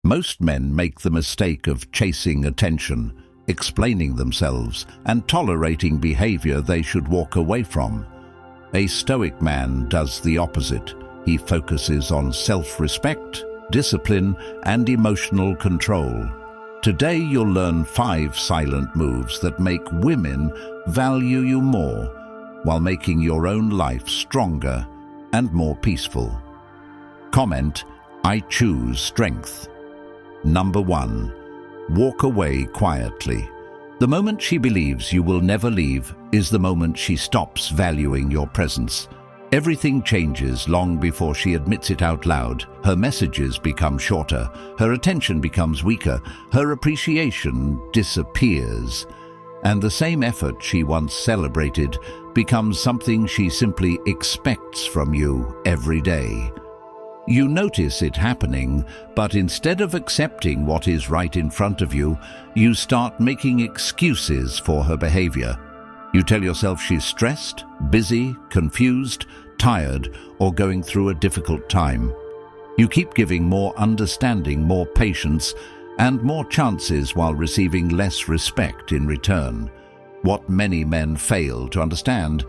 Most men make the mistake of chasing attention, explaining themselves, and tolerating behavior they should walk away from. A Stoic man does the opposite. He focuses on self-respect, discipline, and emotional control. Today you'll learn 5 silent moves that make women value you more, while making your own life stronger and more peaceful. Comment, I choose strength. Number 1. Walk away quietly. The moment she believes you will never leave is the moment she stops valuing your presence. Everything changes long before she admits it out loud. Her messages become shorter, her attention becomes weaker, her appreciation disappears, and the same effort she once celebrated becomes something she simply expects from you every day. You notice it happening, but instead of accepting what is right in front of you, you start making excuses for her behavior. You tell yourself she's stressed, busy, confused, tired, or going through a difficult time. You keep giving more understanding, more patience, and more chances while receiving less respect in return. What many men fail to understand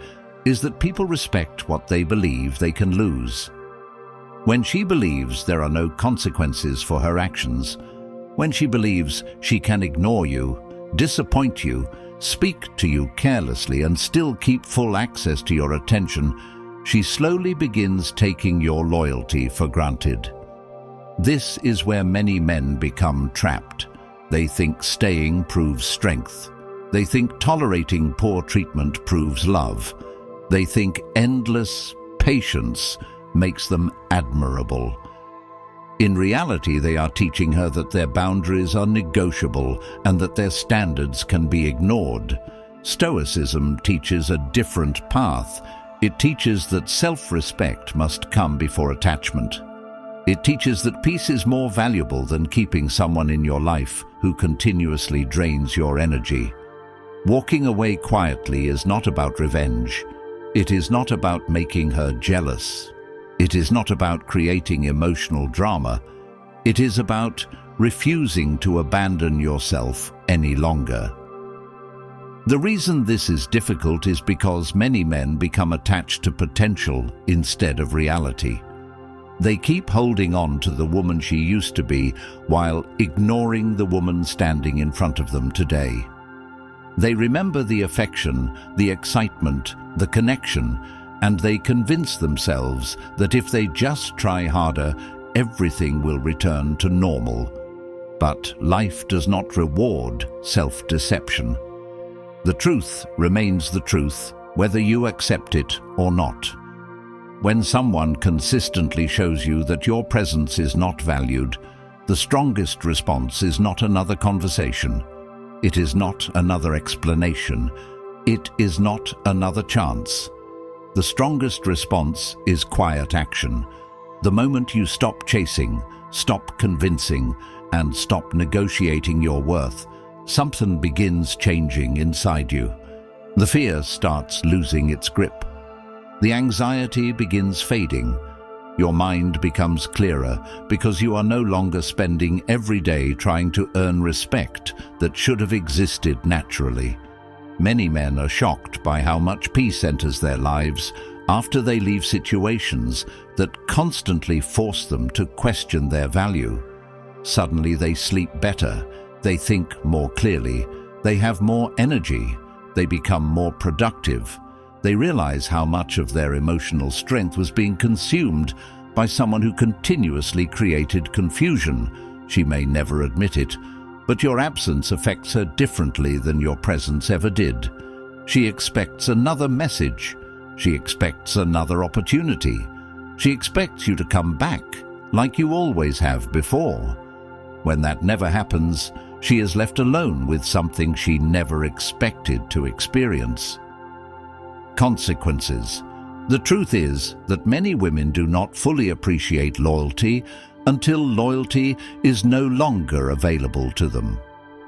is that people respect what they believe they can lose. When she believes there are no consequences for her actions, when she believes she can ignore you, disappoint you, speak to you carelessly, and still keep full access to your attention, she slowly begins taking your loyalty for granted. This is where many men become trapped. They think staying proves strength. They think tolerating poor treatment proves love. They think endless patience makes them admirable. In reality, they are teaching her that their boundaries are negotiable and that their standards can be ignored. Stoicism teaches a different path. It teaches that self-respect must come before attachment. It teaches that peace is more valuable than keeping someone in your life who continuously drains your energy. Walking away quietly is not about revenge. It is not about making her jealous. It is not about creating emotional drama. It is about refusing to abandon yourself any longer. The reason this is difficult is because many men become attached to potential instead of reality. They keep holding on to the woman she used to be while ignoring the woman standing in front of them today. They remember the affection, the excitement, the connection, and they convince themselves that if they just try harder, everything will return to normal. But life does not reward self-deception. The truth remains the truth, whether you accept it or not. When someone consistently shows you that your presence is not valued, the strongest response is not another conversation. It is not another explanation. It is not another chance. The strongest response is quiet action. The moment you stop chasing, stop convincing, and stop negotiating your worth, something begins changing inside you. The fear starts losing its grip. The anxiety begins fading. Your mind becomes clearer because you are no longer spending every day trying to earn respect that should have existed naturally. Many men are shocked by how much peace enters their lives after they leave situations that constantly force them to question their value. Suddenly they sleep better, they think more clearly, they have more energy, they become more productive. They realize how much of their emotional strength was being consumed by someone who continuously created confusion. She may never admit it, but your absence affects her differently than your presence ever did. She expects another message. She expects another opportunity. She expects you to come back, like you always have before. When that never happens, she is left alone with something she never expected to experience. Consequences. The truth is that many women do not fully appreciate loyalty until loyalty is no longer available to them.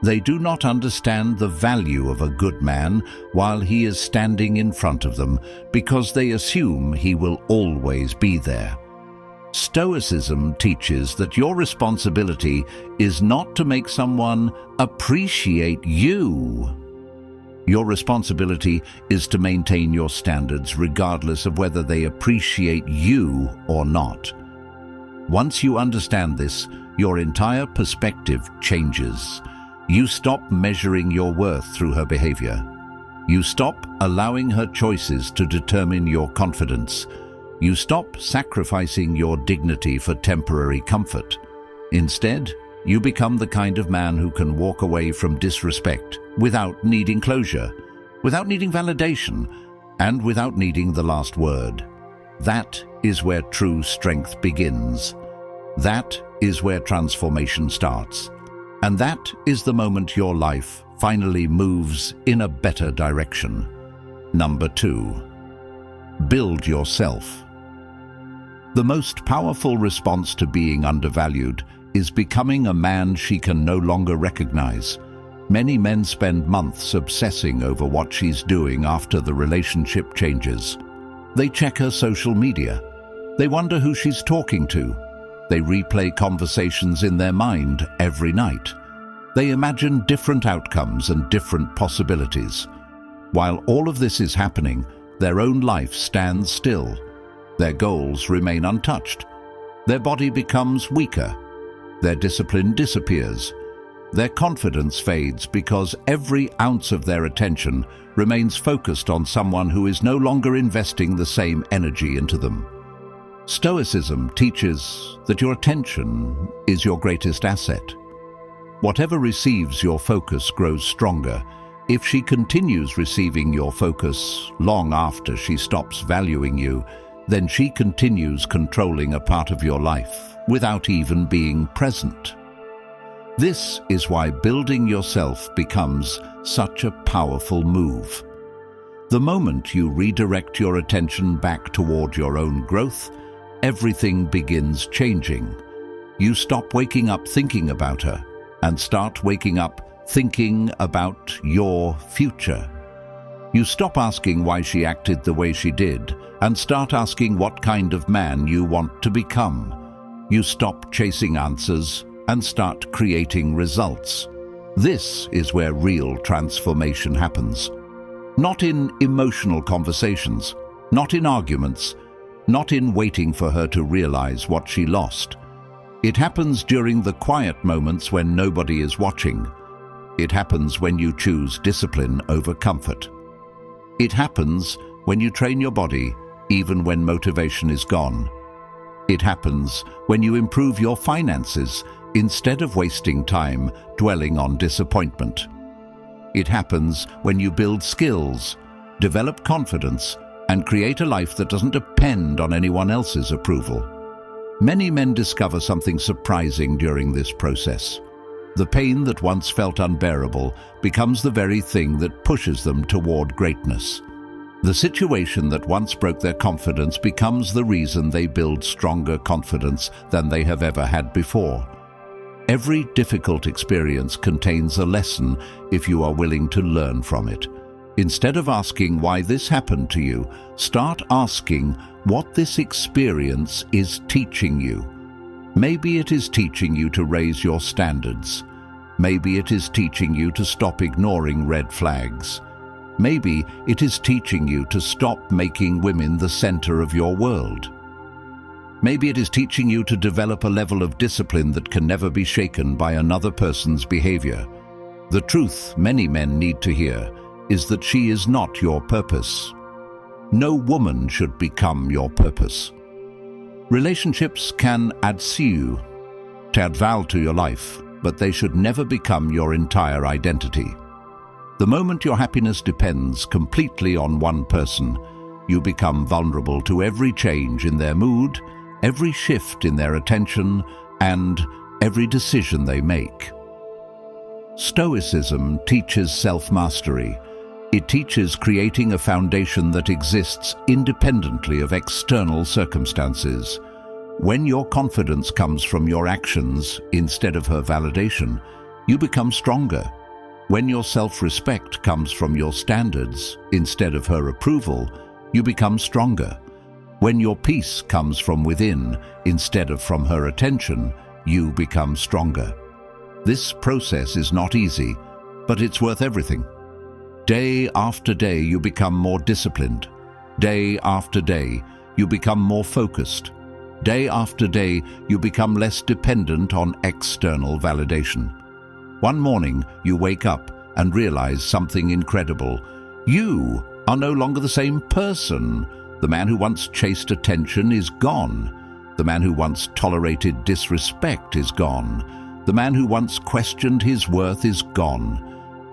They do not understand the value of a good man while he is standing in front of them because they assume he will always be there. Stoicism teaches that your responsibility is not to make someone appreciate you. Your responsibility is to maintain your standards regardless of whether they appreciate you or not. Once you understand this, your entire perspective changes. You stop measuring your worth through her behavior. You stop allowing her choices to determine your confidence. You stop sacrificing your dignity for temporary comfort. Instead, you become the kind of man who can walk away from disrespect without needing closure, without needing validation, and without needing the last word. That is where true strength begins. That is where transformation starts. And that is the moment your life finally moves in a better direction. Number 2. Build yourself. The most powerful response to being undervalued is becoming a man she can no longer recognize. Many men spend months obsessing over what she's doing after the relationship changes. They check her social media. They wonder who she's talking to. They replay conversations in their mind every night. They imagine different outcomes and different possibilities. While all of this is happening, their own life stands still. Their goals remain untouched. Their body becomes weaker. Their discipline disappears. Their confidence fades because every ounce of their attention remains focused on someone who is no longer investing the same energy into them. Stoicism teaches that your attention is your greatest asset. Whatever receives your focus grows stronger. If she continues receiving your focus long after she stops valuing you, then she continues controlling a part of your life without even being present. This is why building yourself becomes such a powerful move. The moment you redirect your attention back toward your own growth, everything begins changing. You stop waking up thinking about her and start waking up thinking about your future. You stop asking why she acted the way she did and start asking what kind of man you want to become. You stop chasing answers and start creating results. This is where real transformation happens. Not in emotional conversations, not in arguments, not in waiting for her to realize what she lost. It happens during the quiet moments when nobody is watching. It happens when you choose discipline over comfort. It happens when you train your body even when motivation is gone. It happens when you improve your finances instead of wasting time dwelling on disappointment. It happens when you build skills, develop confidence, and create a life that doesn't depend on anyone else's approval. Many men discover something surprising during this process. The pain that once felt unbearable becomes the very thing that pushes them toward greatness. The situation that once broke their confidence becomes the reason they build stronger confidence than they have ever had before. Every difficult experience contains a lesson if you are willing to learn from it. Instead of asking why this happened to you, start asking what this experience is teaching you. Maybe it is teaching you to raise your standards. Maybe it is teaching you to stop ignoring red flags. Maybe it is teaching you to stop making women the center of your world. Maybe it is teaching you to develop a level of discipline that can never be shaken by another person's behavior. The truth many men need to hear is that she is not your purpose. No woman should become your purpose. Relationships can add sinew, to add value to your life, but they should never become your entire identity. The moment your happiness depends completely on one person, you become vulnerable to every change in their mood, every shift in their attention, and every decision they make. Stoicism teaches self-mastery. It teaches creating a foundation that exists independently of external circumstances. When your confidence comes from your actions instead of her validation, you become stronger. When your self-respect comes from your standards instead of her approval, you become stronger. When your peace comes from within instead of from her attention, you become stronger. This process is not easy, but it's worth everything. Day after day, you become more disciplined. Day after day, you become more focused. Day after day, you become less dependent on external validation. One morning, you wake up and realize something incredible. You are no longer the same person. The man who once chased attention is gone. The man who once tolerated disrespect is gone. The man who once questioned his worth is gone.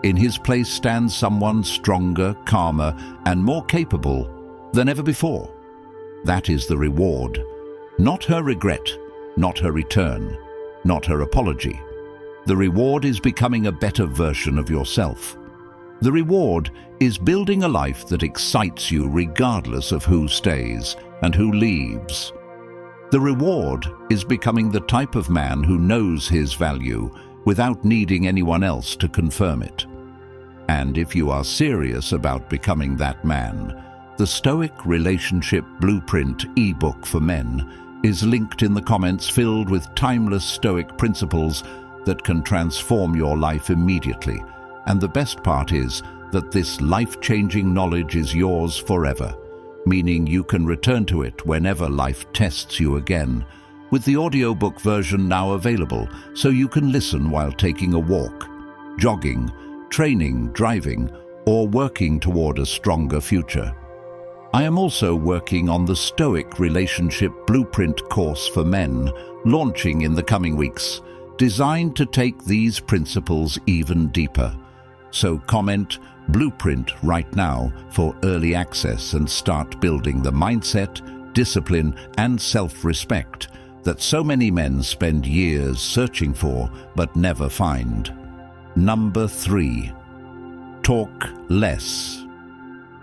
In his place stands someone stronger, calmer, and more capable than ever before. That is the reward. Not her regret, not her return, not her apology. The reward is becoming a better version of yourself. The reward is building a life that excites you regardless of who stays and who leaves. The reward is becoming the type of man who knows his value without needing anyone else to confirm it. And if you are serious about becoming that man, the Stoic Relationship Blueprint ebook for men is linked in the comments, filled with timeless Stoic principles that can transform your life immediately. And the best part is that this life-changing knowledge is yours forever, meaning you can return to it whenever life tests you again, with the audiobook version now available so you can listen while taking a walk, jogging, training, driving, or working toward a stronger future. I am also working on the Stoic Relationship Blueprint course for men, launching in the coming weeks, designed to take these principles even deeper. So comment Blueprint right now for early access and start building the mindset, discipline, and self-respect that so many men spend years searching for but never find. Number 3. Talk less.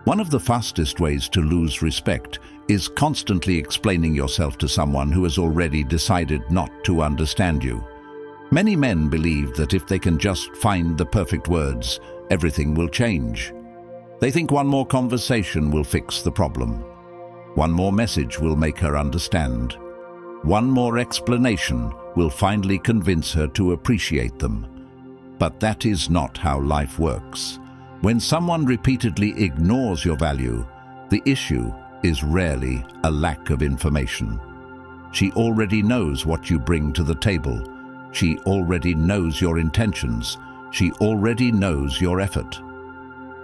One of the fastest ways to lose respect is constantly explaining yourself to someone who has already decided not to understand you. Many men believe that if they can just find the perfect words, everything will change. They think one more conversation will fix the problem. One more message will make her understand. One more explanation will finally convince her to appreciate them. But that is not how life works. When someone repeatedly ignores your value, the issue is rarely a lack of information. She already knows what you bring to the table. She already knows your intentions. She already knows your effort.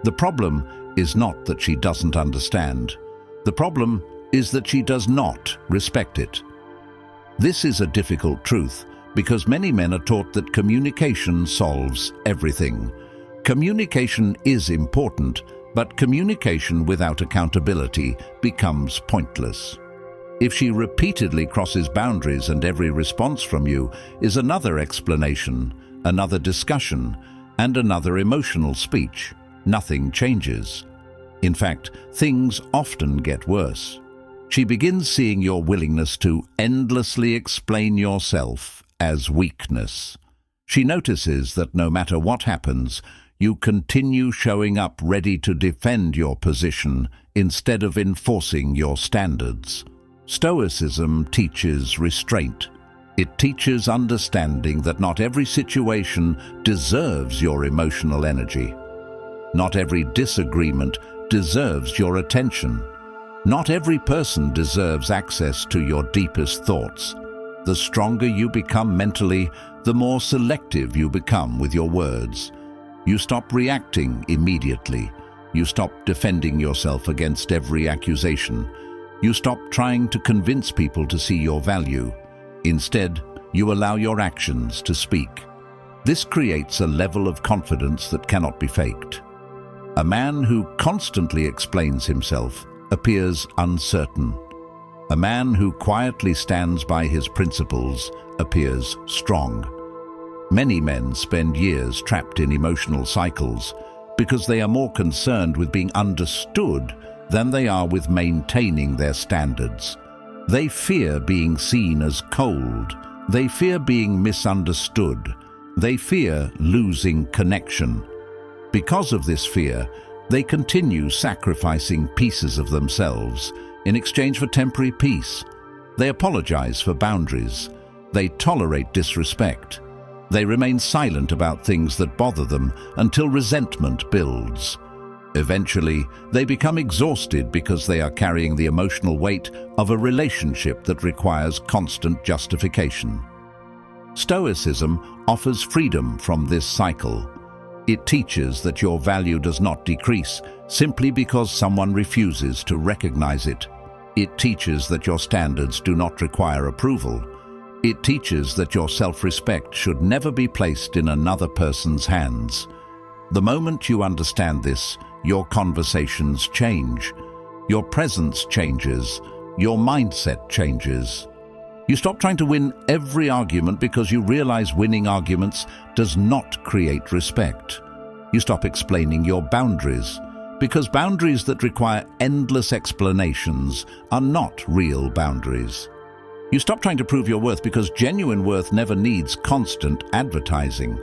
The problem is not that she doesn't understand. The problem is that she does not respect it. This is a difficult truth because many men are taught that communication solves everything. Communication is important, but communication without accountability becomes pointless. If she repeatedly crosses boundaries and every response from you is another explanation, another discussion, and another emotional speech, nothing changes. In fact, things often get worse. She begins seeing your willingness to endlessly explain yourself as weakness. She notices that no matter what happens, you continue showing up ready to defend your position instead of enforcing your standards. Stoicism teaches restraint. It teaches understanding that not every situation deserves your emotional energy. Not every disagreement deserves your attention. Not every person deserves access to your deepest thoughts. The stronger you become mentally, the more selective you become with your words. You stop reacting immediately. You stop defending yourself against every accusation. You stop trying to convince people to see your value. Instead, you allow your actions to speak. This creates a level of confidence that cannot be faked. A man who constantly explains himself appears uncertain. A man who quietly stands by his principles appears strong. Many men spend years trapped in emotional cycles because they are more concerned with being understood than they are with maintaining their standards. They fear being seen as cold. They fear being misunderstood. They fear losing connection. Because of this fear, they continue sacrificing pieces of themselves, in exchange for temporary peace. They apologize for boundaries. They tolerate disrespect. They remain silent about things that bother them until resentment builds. Eventually, they become exhausted because they are carrying the emotional weight of a relationship that requires constant justification. Stoicism offers freedom from this cycle. It teaches that your value does not decrease simply because someone refuses to recognize it. It teaches that your standards do not require approval. It teaches that your self-respect should never be placed in another person's hands. The moment you understand this, your conversations change. Your presence changes. Your mindset changes. You stop trying to win every argument because you realize winning arguments does not create respect. You stop explaining your boundaries because boundaries that require endless explanations are not real boundaries. You stop trying to prove your worth because genuine worth never needs constant advertising.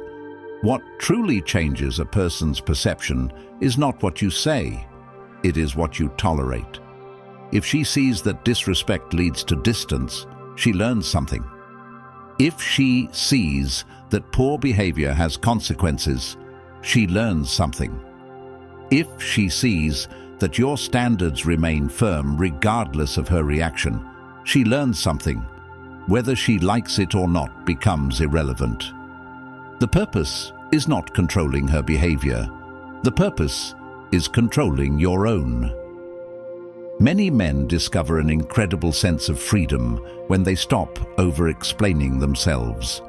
What truly changes a person's perception is not what you say, it is what you tolerate. If she sees that disrespect leads to distance, she learns something. If she sees that poor behavior has consequences, she learns something. If she sees that your standards remain firm regardless of her reaction, she learns something. Whether she likes it or not becomes irrelevant. The purpose is not controlling her behavior. The purpose is controlling your own. Many men discover an incredible sense of freedom when they stop over-explaining themselves.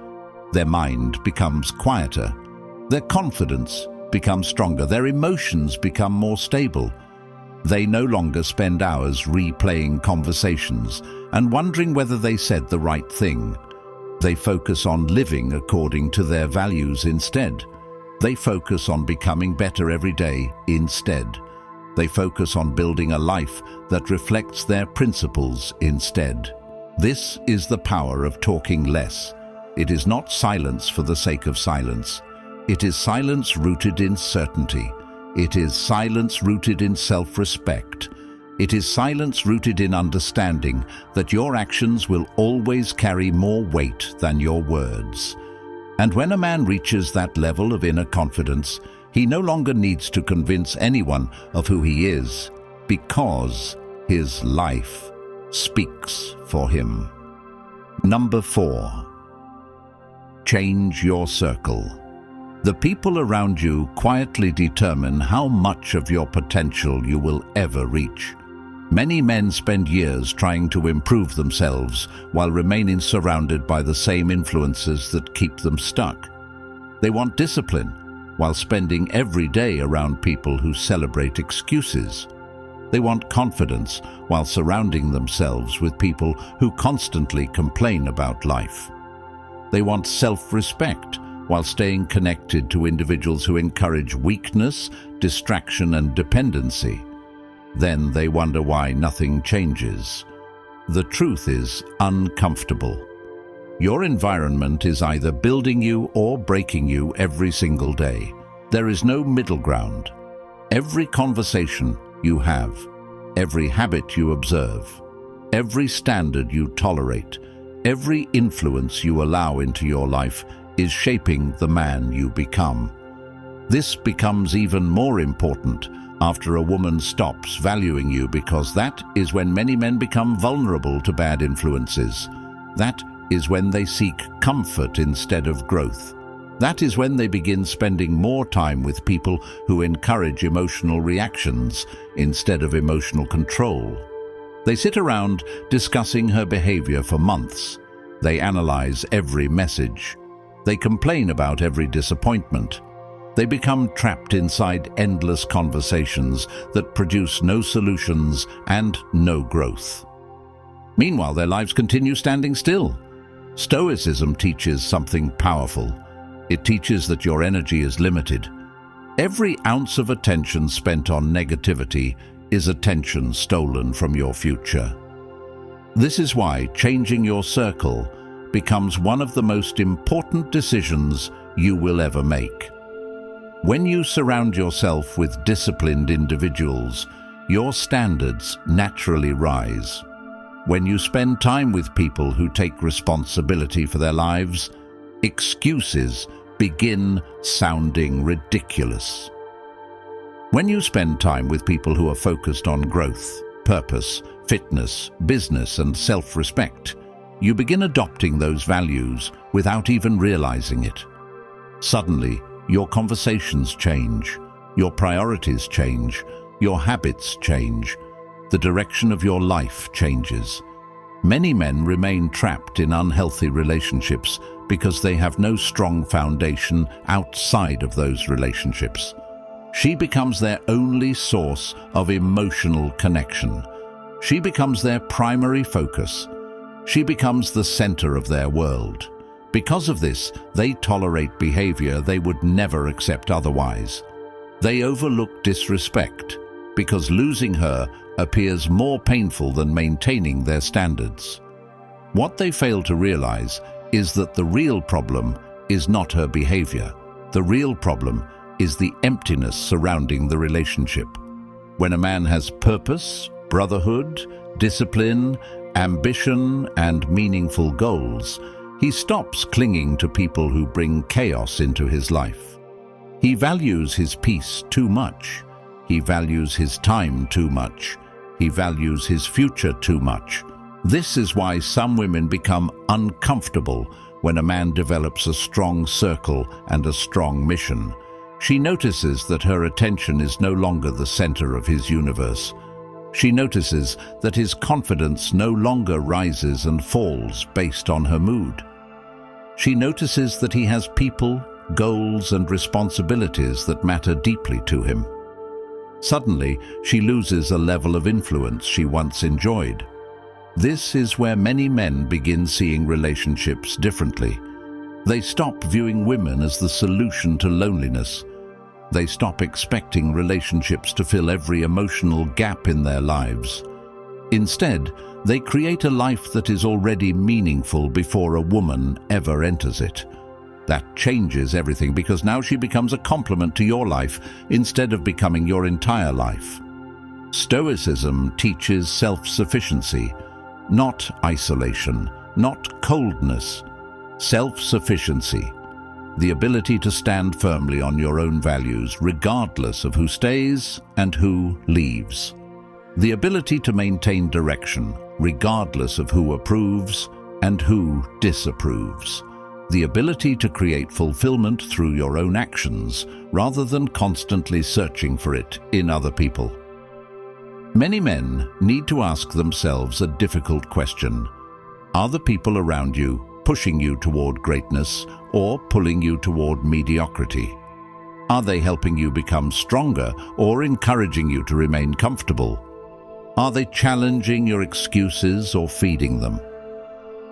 Their mind becomes quieter. Their confidence becomes stronger. Their emotions become more stable. They no longer spend hours replaying conversations and wondering whether they said the right thing. They focus on living according to their values instead. They focus on becoming better every day instead. They focus on building a life that reflects their principles instead. This is the power of talking less. It is not silence for the sake of silence. It is silence rooted in certainty. It is silence rooted in self-respect. It is silence rooted in understanding that your actions will always carry more weight than your words. And when a man reaches that level of inner confidence, he no longer needs to convince anyone of who he is, because his life speaks for him. Number 4. Change your circle. The people around you quietly determine how much of your potential you will ever reach. Many men spend years trying to improve themselves while remaining surrounded by the same influences that keep them stuck. They want discipline while spending every day around people who celebrate excuses. They want confidence while surrounding themselves with people who constantly complain about life. They want self-respect while staying connected to individuals who encourage weakness, distraction, and dependency. Then they wonder why nothing changes. The truth is uncomfortable. Your environment is either building you or breaking you every single day. There is no middle ground. Every conversation you have, every habit you observe, every standard you tolerate, every influence you allow into your life is shaping the man you become. This becomes even more important after a woman stops valuing you, because that is when many men become vulnerable to bad influences. That is when they seek comfort instead of growth. That is when they begin spending more time with people who encourage emotional reactions instead of emotional control. They sit around discussing her behavior for months. They analyze every message. They complain about every disappointment. They become trapped inside endless conversations that produce no solutions and no growth. Meanwhile, their lives continue standing still. Stoicism teaches something powerful. It teaches that your energy is limited. Every ounce of attention spent on negativity is attention stolen from your future. This is why changing your circle becomes one of the most important decisions you will ever make. When you surround yourself with disciplined individuals, your standards naturally rise. When you spend time with people who take responsibility for their lives, excuses begin sounding ridiculous. When you spend time with people who are focused on growth, purpose, fitness, business, and self-respect, you begin adopting those values without even realizing it. Suddenly, your conversations change, your priorities change, your habits change, the direction of your life changes. Many men remain trapped in unhealthy relationships because they have no strong foundation outside of those relationships. She becomes their only source of emotional connection. She becomes their primary focus. She becomes the center of their world. Because of this, they tolerate behavior they would never accept otherwise. They overlook disrespect because losing her appears more painful than maintaining their standards. What they fail to realize is that the real problem is not her behavior. The real problem is the emptiness surrounding the relationship. When a man has purpose, brotherhood, discipline, ambition, and meaningful goals, he stops clinging to people who bring chaos into his life. He values his peace too much. He values his time too much. He values his future too much. This is why some women become uncomfortable when a man develops a strong circle and a strong mission. She notices that her attention is no longer the center of his universe. She notices that his confidence no longer rises and falls based on her mood. She notices that he has people, goals, and responsibilities that matter deeply to him. Suddenly, she loses a level of influence she once enjoyed. This is where many men begin seeing relationships differently. They stop viewing women as the solution to loneliness. They stop expecting relationships to fill every emotional gap in their lives. Instead, they create a life that is already meaningful before a woman ever enters it. That changes everything because now she becomes a complement to your life instead of becoming your entire life. Stoicism teaches self-sufficiency, not isolation, not coldness. Self-sufficiency, the ability to stand firmly on your own values regardless of who stays and who leaves. The ability to maintain direction regardless of who approves and who disapproves. The ability to create fulfillment through your own actions rather than constantly searching for it in other people. Many men need to ask themselves a difficult question. Are the people around you pushing you toward greatness or pulling you toward mediocrity? Are they helping you become stronger or encouraging you to remain comfortable? Are they challenging your excuses or feeding them?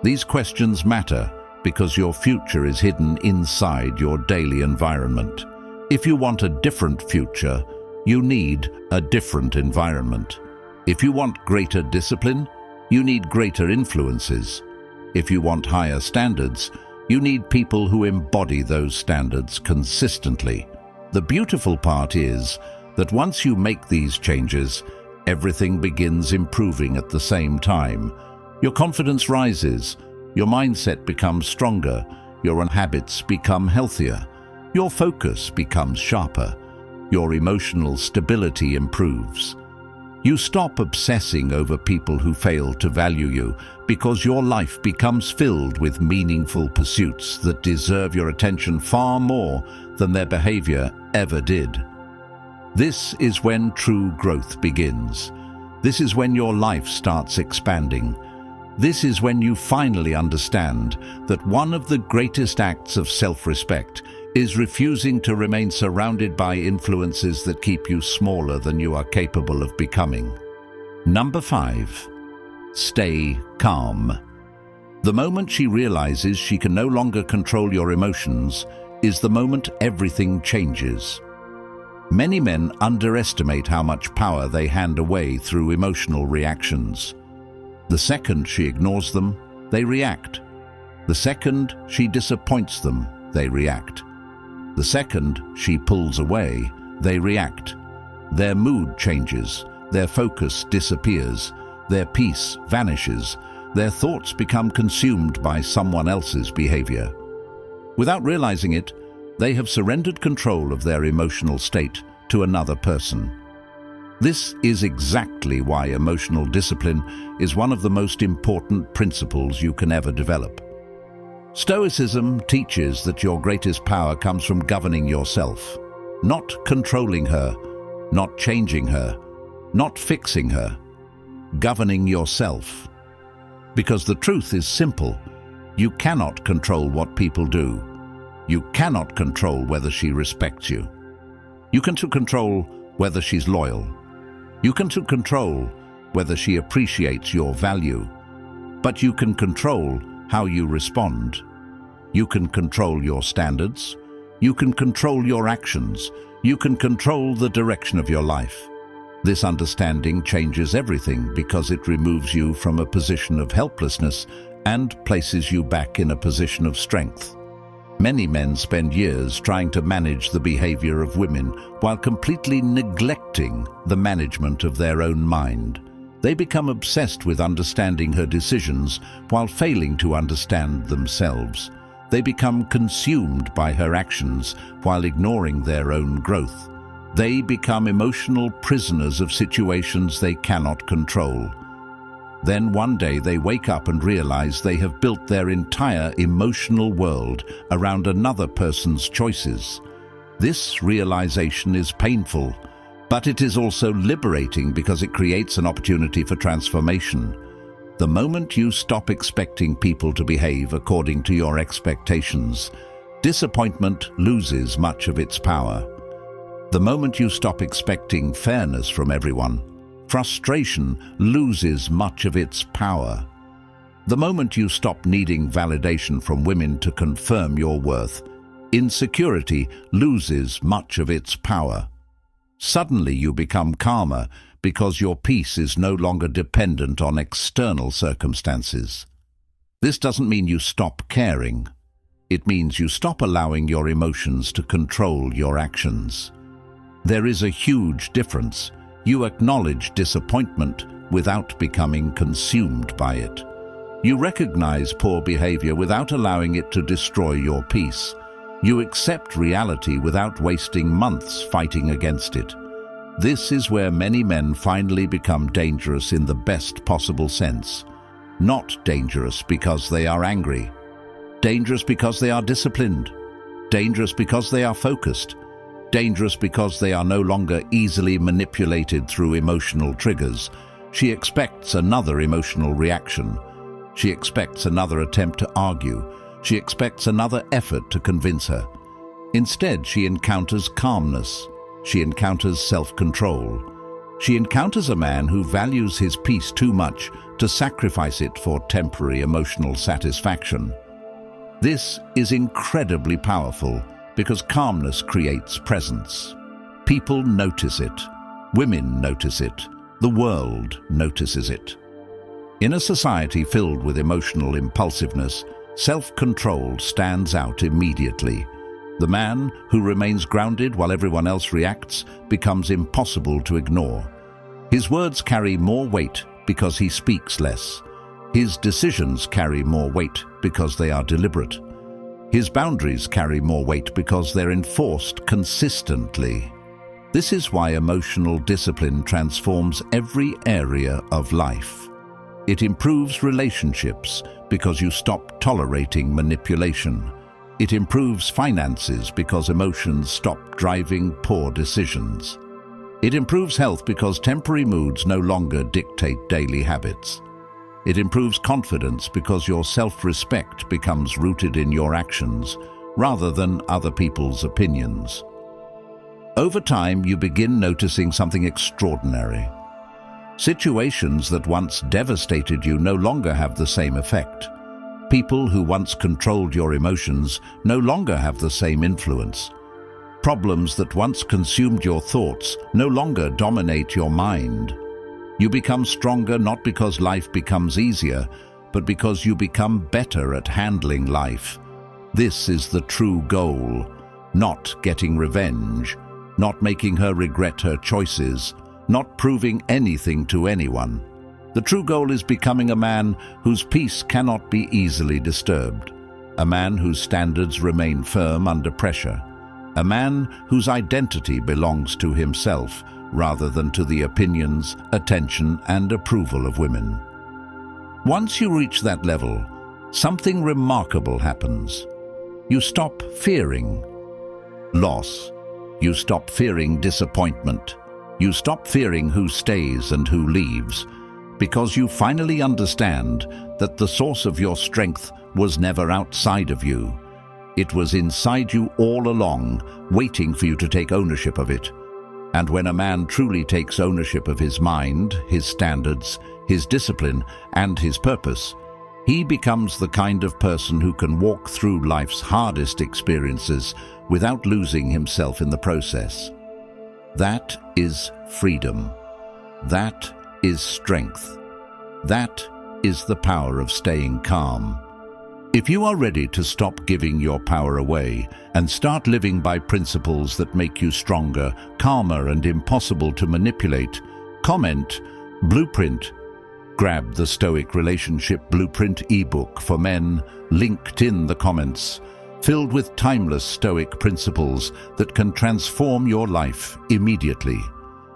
These questions matter because your future is hidden inside your daily environment. If you want a different future, you need a different environment. If you want greater discipline, you need greater influences. If you want higher standards, you need people who embody those standards consistently. The beautiful part is that once you make these changes, everything begins improving at the same time. Your confidence rises, your mindset becomes stronger, your habits become healthier, your focus becomes sharper, your emotional stability improves. You stop obsessing over people who fail to value you because your life becomes filled with meaningful pursuits that deserve your attention far more than their behavior ever did. This is when true growth begins. This is when your life starts expanding. This is when you finally understand that one of the greatest acts of self-respect is refusing to remain surrounded by influences that keep you smaller than you are capable of becoming. Number 5. Stay calm. The moment she realizes she can no longer control your emotions is the moment everything changes. Many men underestimate how much power they hand away through emotional reactions. The second she ignores them, they react. The second she disappoints them, they react. The second she pulls away, they react. Their mood changes, their focus disappears, their peace vanishes, their thoughts become consumed by someone else's behavior. Without realizing it, they have surrendered control of their emotional state to another person. This is exactly why emotional discipline is one of the most important principles you can ever develop. Stoicism teaches that your greatest power comes from governing yourself, not controlling her, not changing her, not fixing her, governing yourself. Because the truth is simple, you cannot control what people do. You cannot control whether she respects you. You can control whether she's loyal. You can control whether she appreciates your value. But you can control how you respond. You can control your standards. You can control your actions. You can control the direction of your life. This understanding changes everything because it removes you from a position of helplessness and places you back in a position of strength. Many men spend years trying to manage the behavior of women while completely neglecting the management of their own mind. They become obsessed with understanding her decisions while failing to understand themselves. They become consumed by her actions while ignoring their own growth. They become emotional prisoners of situations they cannot control. Then one day they wake up and realize they have built their entire emotional world around another person's choices. This realization is painful, but it is also liberating because it creates an opportunity for transformation. The moment you stop expecting people to behave according to your expectations, disappointment loses much of its power. The moment you stop expecting fairness from everyone, frustration loses much of its power. The moment you stop needing validation from women to confirm your worth, insecurity loses much of its power. Suddenly you become calmer because your peace is no longer dependent on external circumstances. This doesn't mean you stop caring. It means you stop allowing your emotions to control your actions. There is a huge difference. You acknowledge disappointment without becoming consumed by it. You recognize poor behavior without allowing it to destroy your peace. You accept reality without wasting months fighting against it. This is where many men finally become dangerous in the best possible sense. Not dangerous because they are angry. Dangerous because they are disciplined. Dangerous because they are focused. Dangerous because they are no longer easily manipulated through emotional triggers. She expects another emotional reaction. She expects another attempt to argue. She expects another effort to convince her. Instead, she encounters calmness. She encounters self-control. She encounters a man who values his peace too much to sacrifice it for temporary emotional satisfaction. This is incredibly powerful because calmness creates presence. People notice it. Women notice it. The world notices it. In a society filled with emotional impulsiveness, self-control stands out immediately. The man who remains grounded while everyone else reacts becomes impossible to ignore. His words carry more weight because he speaks less. His decisions carry more weight because they are deliberate. His boundaries carry more weight because they're enforced consistently. This is why emotional discipline transforms every area of life. It improves relationships because you stop tolerating manipulation. It improves finances because emotions stop driving poor decisions. It improves health because temporary moods no longer dictate daily habits. It improves confidence because your self-respect becomes rooted in your actions rather than other people's opinions. Over time, you begin noticing something extraordinary. Situations that once devastated you no longer have the same effect. People who once controlled your emotions no longer have the same influence. Problems that once consumed your thoughts no longer dominate your mind. You become stronger not because life becomes easier, but because you become better at handling life. This is the true goal, not getting revenge, not making her regret her choices, not proving anything to anyone. The true goal is becoming a man whose peace cannot be easily disturbed, a man whose standards remain firm under pressure, a man whose identity belongs to himself rather than to the opinions, attention, and approval of women. Once you reach that level, something remarkable happens. You stop fearing loss. You stop fearing disappointment. You stop fearing who stays and who leaves, because you finally understand that the source of your strength was never outside of you. It was inside you all along, waiting for you to take ownership of it. And when a man truly takes ownership of his mind, his standards, his discipline, and his purpose, he becomes the kind of person who can walk through life's hardest experiences without losing himself in the process. That is freedom. That is strength. That is the power of staying calm. If you are ready to stop giving your power away and start living by principles that make you stronger, calmer, and impossible to manipulate, comment Blueprint. Grab the Stoic Relationship Blueprint ebook for men, linked in the comments, filled with timeless Stoic principles that can transform your life immediately.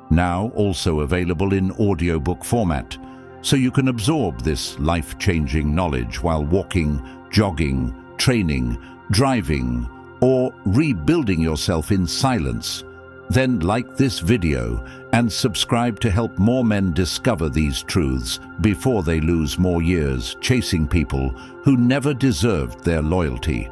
Now also available in audiobook format, so you can absorb this life-changing knowledge while walking, jogging, training, driving, or rebuilding yourself in silence. Then like this video and subscribe to help more men discover these truths before they lose more years chasing people who never deserved their loyalty.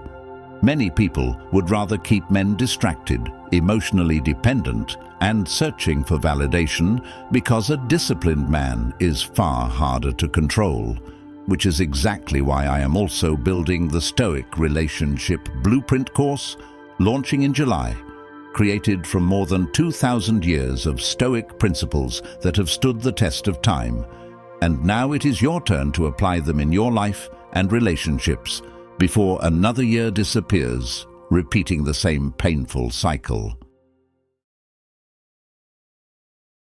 Many people would rather keep men distracted, emotionally dependent, and searching for validation because a disciplined man is far harder to control, which is exactly why I am also building the Stoic Relationship Blueprint course, launching in July, created from more than 2,000 years of Stoic principles that have stood the test of time. And now it is your turn to apply them in your life and relationships before another year disappears, repeating the same painful cycle.